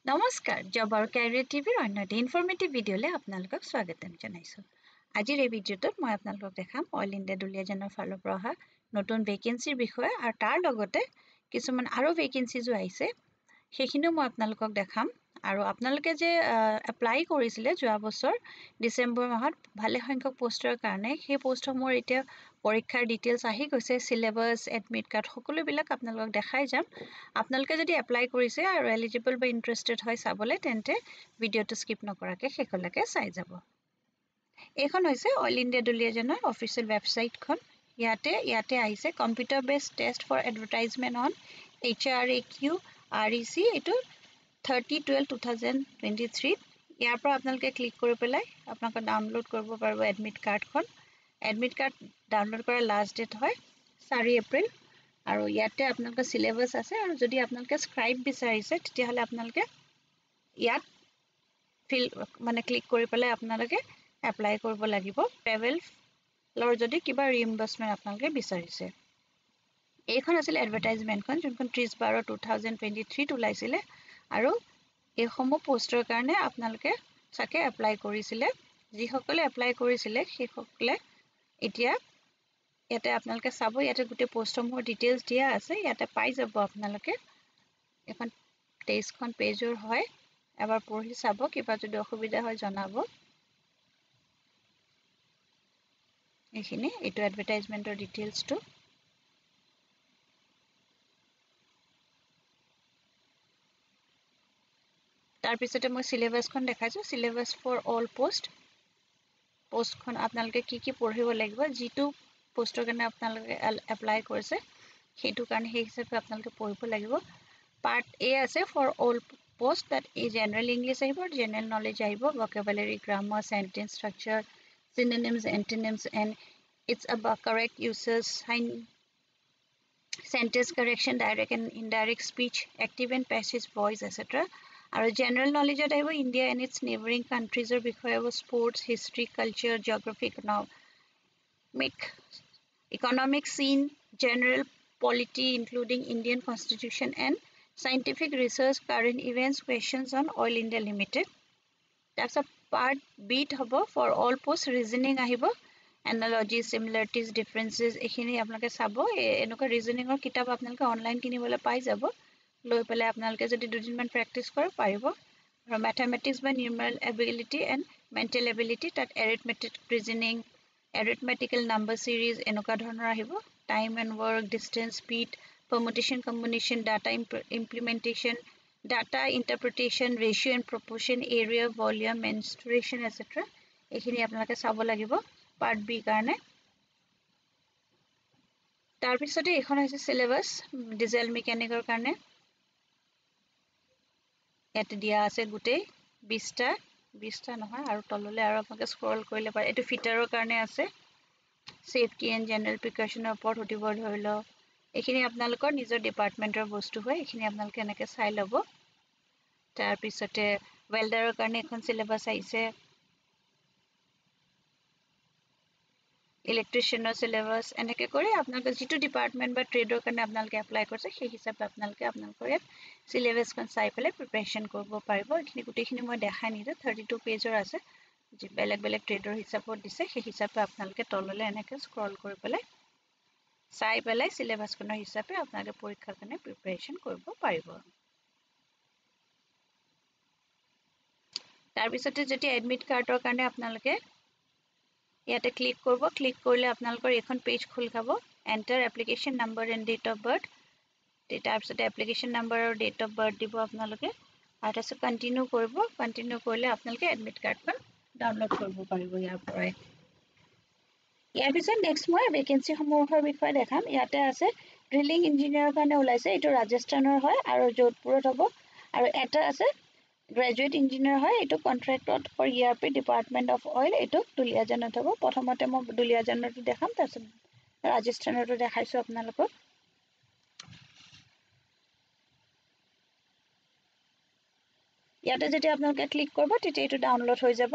নমস্কাৰ জব আৰু কেৰিয়াৰ টিভিৰ অন্য এটা ইনফৰ্মেটিভ ভিডিঅ'লৈ আপোনালোকক স্বাগতম জনাইছোঁ আজিৰ এই ভিডিঅ'টোত মই আপোনালোকক দেখাম অইল ইণ্ডিয়া দুলিয়াজানৰ ফালৰ পৰা অহা নতুন ভেকেন্সিৰ বিষয়ে আৰু তাৰ লগতে কিছুমান আৰু ভেকেন্সিজো আহিছে সেইখিনিও মই আপোনালোকক দেখাম আৰু আপোনালোকে যে এপ্লাই কৰিছিলে যোৱা বছৰ ডিসেম্বৰ মাহত ভালে সংখ্যক পোষ্টৰ কাৰণে সেই পোষ্টসমূহৰ এতিয়া পৰীক্ষাৰ ডিটেইলছ আহি গৈছে সিলেবাস এডমিট কাৰ্ড সকলোবিলাক আপোনালোকক দেখাই যাম আপোনালোকে যদি এপ্লাই কৰিছে আৰু এলিজিবল বা ইন্টাৰেষ্টেড হয় চাবলে তেন্তে ভিডিঅ'টো স্কিপ নকৰাকে শেষলৈকে চাই যাব এইখন হৈছে অইল ইণ্ডিয়া দুলিয়াজানৰ অফিচিয়েল ৱেবছাইটখন ইয়াতে আহিছে computer based test for advertisement on HRAQ REC এইটো 30/12/2023 ইয়াৰ পৰা আপোনালোকে ক্লিক কৰি পেলাই আপোনালোকে ডাউনলোড কৰিব পাৰিব এডমিট কাৰ্ডখন এডমিট কাৰ্ড ডাউনলোড কৰাৰ লাষ্ট ডেট হয় 4 এপ্ৰিল আৰু ইয়াতে আপোনালোকৰ সিলেবাস আছে আৰু যদি আপোনালোকে স্ক্ৰাইব বিচাৰিছে তেতিয়াহলে আপোনালোকে ইয়াত ফিল মানে ক্লিক কৰি পেলাই আপোনালোকে এপ্লাই কৰিব লাগিব ট্ৰেভেলৰ যদি কিবা ৰিইম্বাৰ্সমেন্ট আপোনালোকে বিচাৰিছে এইখন আছিল এডভাৰটাইজমেন্টখন যোনখন 30/12/2023 ওলাইছিলে আৰু এই সমূহ পোষ্টৰ কাৰণে আপোনালোকে চাকে এপ্লাই কৰিছিলে যিসকলে এপ্লাই কৰিছিলে সেইসকলে এতিয়া ইয়াতে আপোনালোকে চাব ইয়াতে গুটে পোষ্টসমূহৰ ডিটেইলছ দিয়া আছে ইয়াতে পাই যাব আপোনালোকে এখন 23খন পেজৰ হয় এবাৰ পঢ়ি চাব কিবা যদি অসুবিধা হয় জনাব এইখিনি এইটো এডভাৰটাইজমেন্টৰ ডিটেইলছটো তাৰ পিছতে মই সিলেবাসখন দেখাইছো সিলেবাস ফৰ অল পোষ্টখন আপোনালোকে কি পঢ়িব লাগিব যেটো পোষ্টৰ কাৰণে আপোনালোকে এপ্লাই কৰিছে সেইটো কাৰণে সেই হিচাপে আপোনালোকে পঢ়িব লাগিব পাৰ্ট এ আছে for all post that is general english আহিব general knowledge আহিব vocabulary grammar sentence structure synonyms antonyms and it's about correct uses sentence correction direct and indirect speech active and passive voice etc আৰু general knowledge আহিব India and its neighboring countries er বিষয়ে হ'ব sports history culture geography economic scene general polity including Indian constitution and scientific research current events questions on oil India limited that's a part B হ'ব for all post reasoning আহিব analogies similarities differences এখিনি আপোনালোকে চাব এনেকুৱা ৰিজনিংৰ কিতাপ আপোনালোকে online কিনিবলৈ পাই যাব লৈ পেলাই আপোনালোকে যদি দুদিনমান প্ৰেক্টিস কৰে পাৰিব আৰু mathematics বা numeral ability and mental ability তাত arithmetic reasoning arithmetical number series এনেকুৱা ধৰণৰ আহিব time and work distance speed permutation combination data implementation data interpretation ratio and proportion area volume mensuration etc এখিনি আপোনালোকে চাব লাগিব পাৰ্ট বি কাৰণে তাৰ পিছতে এখন হৈছে সিলেবাস ডিজেল মেকানিকৰ কাৰণে এত দিয়া আছে গুটে 20টা নহয় আৰু তললে আৰু আপোনালোকে স্ক্ৰল কৰিলে পায় এটো ফিটাৰৰ কাৰণে আছে সেফটি এন্ড জেনাৰেল প্ৰিকশনৰ ওপৰত হটিব ধৰিল এখিনি আপোনালোকৰ নিজৰ ডিপাৰ্টমেন্টৰ বস্তু হয় এখিনি আপোনালোকে এনেকে চাই লব তাৰ পিছতে ওয়েল্ডাৰৰ কাৰণে এখন সিলেবাস আহিছে ইলেক্ট্ৰিচিয়ানৰ সিলেবাস এনেকে কৰি আপোনালোকে যেটো ডিপাৰ্টমেন্ট বা ট্ৰেডৰ কাৰণে আপোনালোকে এপ্লাই কৰিছে সেই হিচাপে আপোনালোকে আপোনালোকৰ সিলেবাসখন চাই পেলাই প্ৰিপাৰেচন কৰিব পাৰিব এখিনি গুটেখিনি মই দেখাই নিদে 32 পেজৰ আছে যে বেলেগ বেলেগ ট্ৰেডৰ হিচাপত দিছে সেই হিচাপে আপোনালোকে তললে এনেকে স্ক্ৰল কৰি পেলাই চাই পেলাই সিলেবাসখনৰ হিচাপে আপোনালোকে পৰীক্ষাৰ কাৰণে প্ৰিপাৰেচন কৰিব পাৰিব তাৰ পিছতে যদি এডমিট কাৰ্ডৰ কাৰণে আপোনালোকে ইয়াতে ক্লিক কৰিব ক্লিক কৰিলে আপোনালোকৰ এখন পেজ খুল খাব enter application number and date of birth তাৰ পিছতে এপ্লিকেশন নাম্বাৰ আৰু ডেট অফ বাৰ্থ দিব আপোনালোকে আৰু তাৰপিছত কন্টিনিউ কৰিব কন্টিনিউ কৰিলে আপোনালোকে এডমিট কাৰ্ডখন ডাউনলোড কৰিব পাৰিব ইয়াৰ পৰাই ইয়াৰ পিছত নেক্সট মই ভেকেন্সি সমূহৰ বিষয়ে দেখাম ইয়াতে আছে ড্ৰিলিং ইঞ্জিনিয়াৰৰ কাৰণে ওলাইছে এটো ৰাজস্থানৰ হয় আৰু যোধপুৰত হ'ব আৰু এটা আছে গ্ৰেজুৱেট ইঞ্জিনিয়াৰ হয় এটো কন্ট্ৰাক্টত for ERP department of oil এটো দুলিয়াজানত হ'ব প্ৰথমতে মই দুলিয়াজানৰটো দেখাম তাৰপিছত ৰাজস্থানৰটো দেখাইছো আপোনালোকক ইয়াতে যেতিয়া আপোনালোকে ক্লিক কৰিব তেতিয়া এটো ডাউনলোড হৈ যাব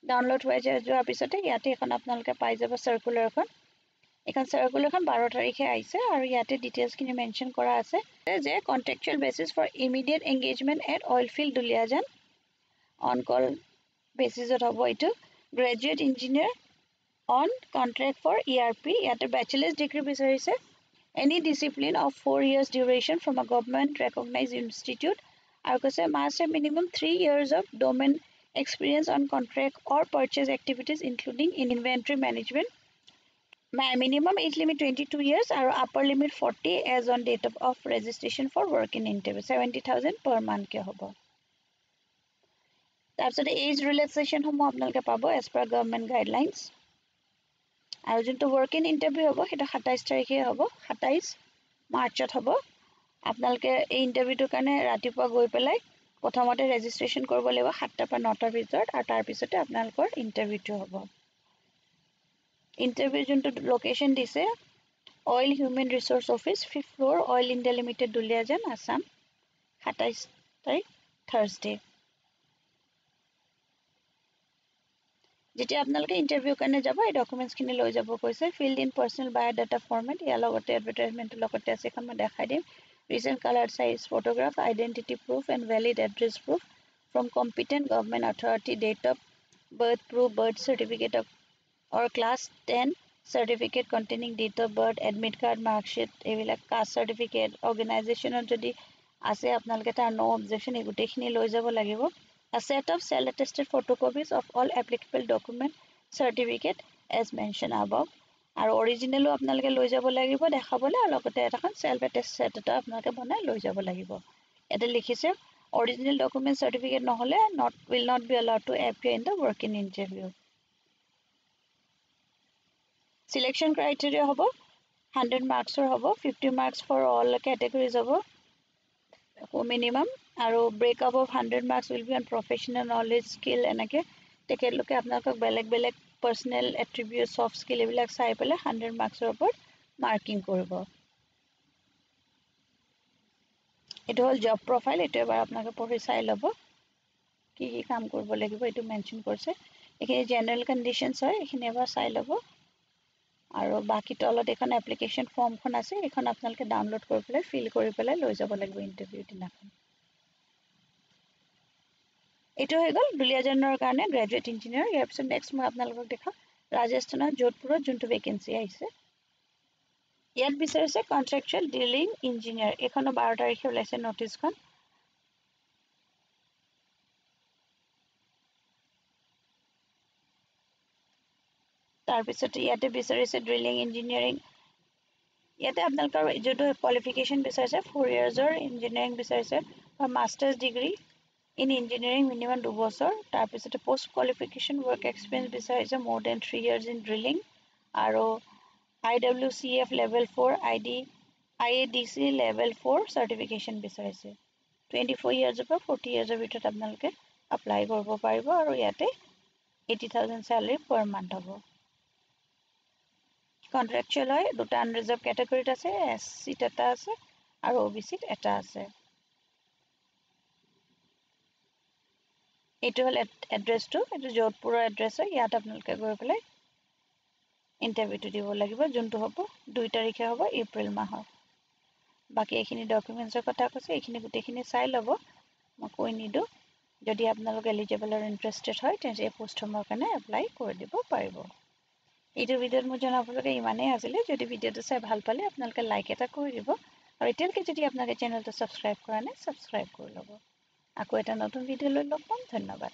ডাউনলোড হৈ যোৱাৰ পিছতে ইয়াতে এখন আপোনালোকে পাই যাব সাৰ্কুলাৰখন এখন সাৰ্কুলাৰখন 12 তাৰিখে আহিছে আৰু ইয়াতে ডিটেইলছখিনি মেনশন কৰা আছে যে contractual basis for immediate engagement at oil field Duliajan on call বেচিছত হ'ব এইটো graduate engineer on contract for ERP ইয়াতে ব্যাচেলাৰ্ছ ডিগ্ৰী বিচাৰিছে any discipline of 4 years duration from a government recognized institute আৰু কৈছে must have minimum 3 years of domain experience on contract or purchase activities including inventory management minimum age limit 22 years আৰু upper limit 40 as on date of registration for work in interview 70,000 per month ke hobo তাৰপিছত age relaxation সমূহ আপোনালোকে পাব as per government guidelines আৰু যোনটো work in interview হ'ব সেটা 27 তাৰিখে হ'ব 27 মাৰ্চত হ'ব আপোনালোকে এই ইন্টাৰভিউটোৰ কাৰণে ৰাতিপুৱা গৈ পেলাই প্ৰথমতে ৰেজিষ্ট্ৰেচন কৰিব লাগিব 7টা পৰা 9টাৰ ভিতৰত আৰু তাৰ পিছতে আপোনালোকৰ ইন্টাৰভিউটো হ'ব ইন্টাৰভিউ যোনটো লোকেশন দিছে oil human resource office 5th floor oil India limited Duliajan Assam 27 তাৰিখ থাৰ্সডে যেতিয়া আপোনালোকে ইন্টাৰভিউ কাৰণে যাব এই ডকুমেন্টছখিনি লৈ যাব কৈছে filled in personal biodata format ইয়াৰ লগতে এডভাৰটাইজমেন্টৰ লগতে আছে এখন মই দেখাই দিম recent colour size photograph identity proof and valid address proof from competent government authority date of birth proof birth certificate of or class 10 certificate containing date of birth admit card mark sheet এইবিলাক caste certificate অৰ্গানাইজেচনৰ যদি আছে আপোনালোকে তাৰ নো objection এই গুটেখিনি লৈ যাব লাগিব a set of self-attested photocopies of all applicable document certificate as mentioned above আৰু অৰিজিনালও আপোনালোকে লৈ যাব লাগিব দেখাবলৈ আৰু লগতে এখন self attested set এটা আপোনালোকে বনাই লৈ যাব লাগিব এটা লিখিছে original document certificate নহলে will not be allowed to appear in the working interview selection criteria hobo 100 marks or hobo 50 marks for all categories hobo minimum aru breakup of 100 marks will be on professional knowledge skill enake teke loke apnalok beleg personal attributes soft skill ebilak sai pele 100 marks or upor marking koribo eto hol job profile eto ebar apnake pori sai lobo ki kaam koribo lagibo eto mention korse ekhine general conditions hoy ekhine ebar sai lobo আৰু বাকি তলত এখন application ফৰ্মখন আছে এখন আপোনালোকে download কৰি পেলাই ফিল কৰি পেলাই লৈ যাব লাগিব ইন্টাৰভিউ দিনাখন এটো হৈ গল দুলিয়াজানৰ কাৰণে গ্ৰেজুৱেট ইঞ্জিনিয়াৰ ইয়াৰ পিছত নেক্সট মই আপোনালোকক দেখাম ৰাজস্থানৰ যোধপুৰত যোনটো ভেকেন্সি আহিছে ইয়াত বিচাৰিছে কন্ট্ৰাকচুৱেল ডিলিং ইঞ্জিনিয়াৰ এখনো 12 তাৰিখে ওলাইছে নোটিছখন তাৰ পিছত ইয়াতে বিচাৰিছে ড্ৰিলিং ইঞ্জিনিয়াৰিং ইয়াতে আপোনালোকৰ যেটো কোৱালিফিকেশন বিচাৰিছে 4 ইয়াৰ্ছৰ ইঞ্জিনিয়াৰিং বিচাৰিছে বা masters degree in engineering minimum 2 বছৰ তাৰ পিছত পোষ্ট কোৱালিফিকেশন ওয়াৰ্ক এক্সপেৰিয়েন্স বিচাৰিছে more than 3 years in drilling আৰু IWCF level 4 IADC level 4 certification বিচাৰিছে 24 years পৰা 40 years ভিতৰত আপোনালোকে এপ্লাই কৰিব পাৰিব আৰু ইয়াতে 80,000 salary per month হ'ব কন্ট্ৰাকচুৱেল হয় দুটা আনৰিজাৰ্ভ ক্যাটাগৰীত আছে SC এটা আছে আৰু OBC এটা আছে এটো হল এড্ৰেছটো এটো যোধপুৰৰ এড্ৰেছ হয় ইয়াত আপোনালোকে গৈ পেলাই ইন্টাৰভিউটো দিব লাগিব যোনটো হ'ব 2 তাৰিখে হ'ব এপ্ৰিল মাহৰ বাকি এখিনি ডকুমেন্টছৰ কথা কৈছে এখিনি গুটেখিনি চাই লব মই কৈ নিদু যদি আপোনালোক এলিজিবল আৰু ইন্টাৰেষ্টেড হয় তেন্তে এই পোষ্টৰ কাৰণে এপ্লাই কৰি দিব পাৰিব এইটো ভিডিঅ'ত মই জনাবলগা ইমানেই আছিল যদি ভিডিঅ'টো চাই ভাল পালে আপোনালোকে লাইক এটা কৰি দিব আৰু এতিয়ালৈকে যদি আপোনালোকে চেনেলটো সাবস্ক্ৰাইব কৰা নাই সাবস্ক্ৰাইব কৰি ল'ব আকৌ এটা নতুন ভিডিঅ' লৈ লগ পাম ধন্যবাদ